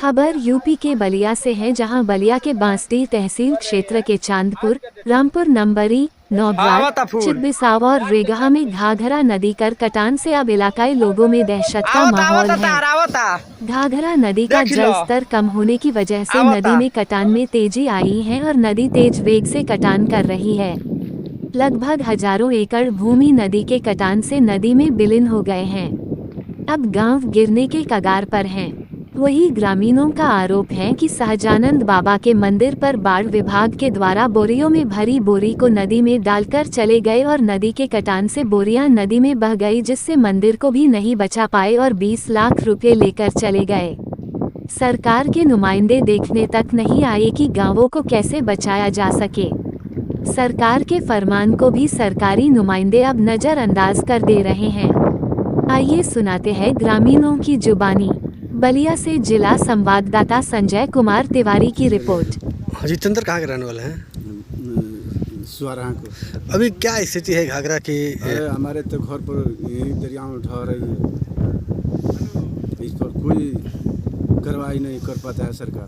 खबर यूपी के बलिया से है, जहां बलिया के बांसडीह तहसील क्षेत्र के चांदपुर, रामपुर नंबरी, नौबरार, चितबिसाव और रेगहा में घाघरा नदी कर कटान से अब इलाकाई लोगों में दहशत का माहौल है। घाघरा नदी का जल स्तर कम होने की वजह से नदी में कटान में तेजी आई है और नदी तेज वेग से कटान कर रही है। लगभग हजारों एकड़ भूमि नदी के कटान से नदी में विलीन हो गए हैं। अब गांव गिरने के कगार पर हैं। वही ग्रामीणों का आरोप है कि सहजानंद बाबा के मंदिर पर बाढ़ विभाग के द्वारा बोरियों में भरी बोरी को नदी में डालकर चले गए और नदी के कटान से बोरियां नदी में बह गई, जिससे मंदिर को भी नहीं बचा पाए और 20 लाख रुपए लेकर चले गए। सरकार के नुमाइंदे देखने तक नहीं आए कि गांवों को कैसे बचाया जा सके। सरकार के फरमान को भी सरकारी नुमाइंदे अब नजरअंदाज कर दे रहे हैं। आइए सुनाते हैं ग्रामीणों की जुबानी। बलिया से जिला संवाददाता संजय कुमार तिवारी की रिपोर्ट। जितेंद्र कहाँ के रहने वाले हैं? सुराहा को। अभी क्या स्थिति है घाघरा की? हमारे तो घर पर यही दरिया में उठा रही है, इस पर कोई कार्रवाई नहीं कर पाता है सरकार।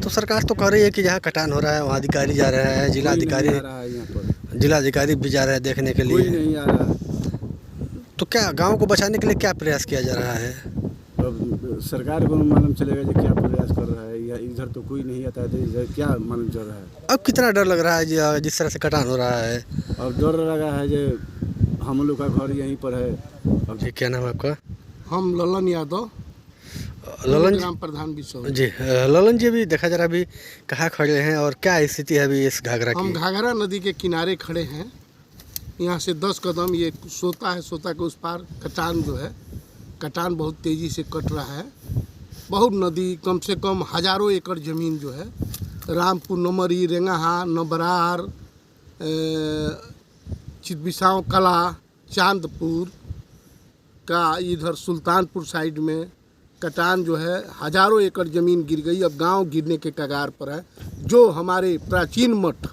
तो सरकार तो कह रही है कि जहाँ कटान हो रहा है वहाँ अधिकारी जा रहे हैं, जिलाधिकारी भी जा रहे हैं देखने के लिए। कोई नहीं आ रहा। तो क्या गांव को बचाने के लिए क्या प्रयास किया जा रहा है? अब सरकार को मालूम चलेगा कि क्या प्रयास कर रहा है, या इधर तो कोई नहीं आता है तो इधर क्या मालूम चल रहा है। अब कितना डर लग रहा है जिस तरह से कटान हो रहा है? अब डर लगा है जो हम लोग का घर यहीं पर है। अब जी, क्या नाम है आपका? हम ललन यादव, ललन ग्राम प्रधान विश्व जी। ललन जी, भी देखा जा रहा अभी कहाँ खड़े हैं और क्या स्थिति है अभी इस घाघरा की? हम घाघरा नदी के किनारे खड़े हैं। यहाँ से 10 कदम ये सोता है, सोता के उस पार कटान जो है, कटान बहुत तेज़ी से कट रहा है। बहुत नदी, कम से कम हजारों एकड़ ज़मीन जो है, रामपुर नमरी, रेंगाहा, नबरार, चितबिसाव कला, चांदपुर का, इधर सुल्तानपुर साइड में कटान जो है, हजारों एकड़ ज़मीन गिर गई। अब गांव गिरने के कगार पर है। जो हमारे प्राचीन मठ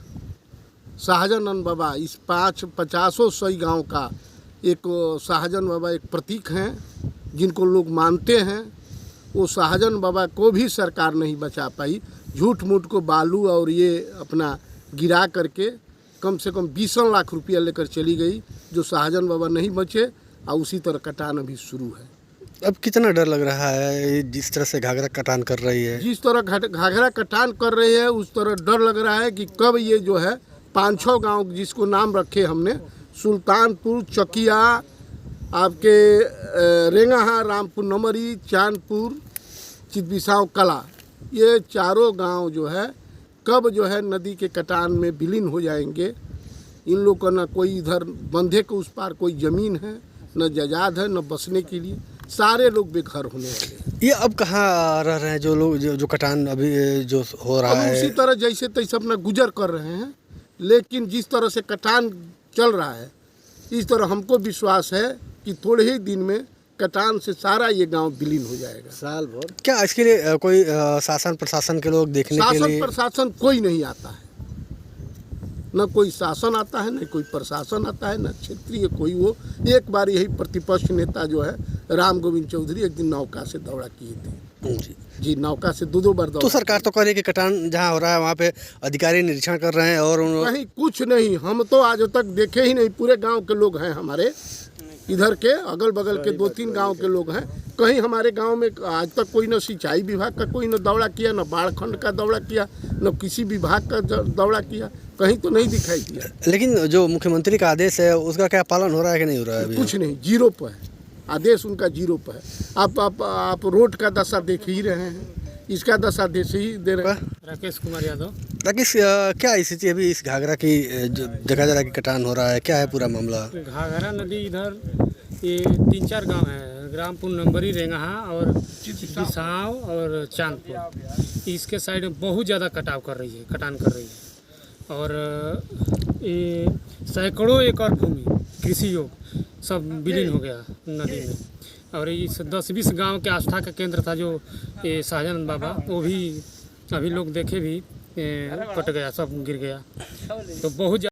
सहजानंद बाबा, इस 50-100 गांव का एक सहजानंद बाबा एक प्रतीक हैं जिनको लोग मानते हैं। वो सहजानंद बाबा को भी सरकार नहीं बचा पाई। झूठ मूठ को बालू और ये अपना गिरा करके कम से कम 20 लाख रुपया लेकर चली गई, जो सहजानंद बाबा नहीं बचे। और उसी तरह कटान अभी शुरू है। अब कितना डर लग रहा है जिस तरह से घाघरा कटान कर रही है? जिस तरह घाघरा कटान कर रही है उस तरह डर लग रहा है कि कब ये जो है 5-6 गांव जिसको नाम रखे हमने, सुल्तानपुर, चकिया, आपके रेंगाहा, रामपुर नमरी, चांदपुर, चितबिसाव कला, ये चारों गांव जो है कब जो है नदी के कटान में विलीन हो जाएंगे। इन लोग का न कोई इधर बंधे के उस पार कोई ज़मीन है, न जायदाद है, न बसने के लिए। सारे लोग बेघर होने वाले हैं। ये अब कहाँ रह रहे हैं जो लोग जो कटान अभी जो हो रहा है? उसी तरह जैसे तैसे अपना गुजर कर रहे हैं। लेकिन जिस तरह से कटान चल रहा है, इस तरह हमको विश्वास है कि थोड़े ही दिन में कटान से सारा ये गांव विलीन हो जाएगा। साल भर क्या इसके लिए कोई शासन प्रशासन के लोग देखने के लिए? शासन प्रशासन कोई नहीं आता है, न कोई शासन आता है, न कोई प्रशासन आता है, न क्षेत्रीय कोई। वो एक बार यही प्रतिपक्ष नेता जो है राम गोविंद चौधरी एक दिन नौका से दौड़ा किए थे। जी, नौका से 2 बार दौड़ा। तो सरकार तो कह रही है कि कटान जहाँ हो रहा है वहाँ पे अधिकारी निरीक्षण कर रहे हैं और कहीं कुछ नहीं। हम तो आज तक देखे ही नहीं। पूरे गांव के लोग हैं हमारे, इधर के अगल बगल के 2-3 गांव के लोग हैं। कहीं हमारे गांव में आज तक कोई न सिंचाई विभाग का कोई न दौड़ा किया, न बाढ़ खंड का दौड़ा किया, न किसी विभाग का दौड़ा किया। कहीं तो नहीं दिखाई दिया। लेकिन जो मुख्यमंत्री का आदेश है उसका क्या पालन हो रहा है कि नहीं हो रहा है? अभी कुछ नहीं, जीरो पर है। आदेश उनका जीरो पर है। आप रोड का दशा देख ही रहे हैं, इसका दशा देश ही दे रहे हैं। राकेश कुमार यादव। राकेश, क्या स्थिति अभी इस घाघरा की जो देखा जा रहा है कि कटान हो रहा है, क्या है पूरा मामला? घाघरा नदी इधर ये 3-4 गांव है, रामपुर नंबरी, रेंगाहा और चितबिसाव और चांदपुर। इसके साइड में बहुत ज़्यादा कटान कर रही है और ये सैकड़ों एकड़ भूमि कृषि योग सब विलीन हो गया नदी में। और इस 10-20 गांव के आस्था का केंद्र था जो ये सहजानंद बाबा, वो भी अभी लोग देखे भी कट गया, सब गिर गया। तो बहुत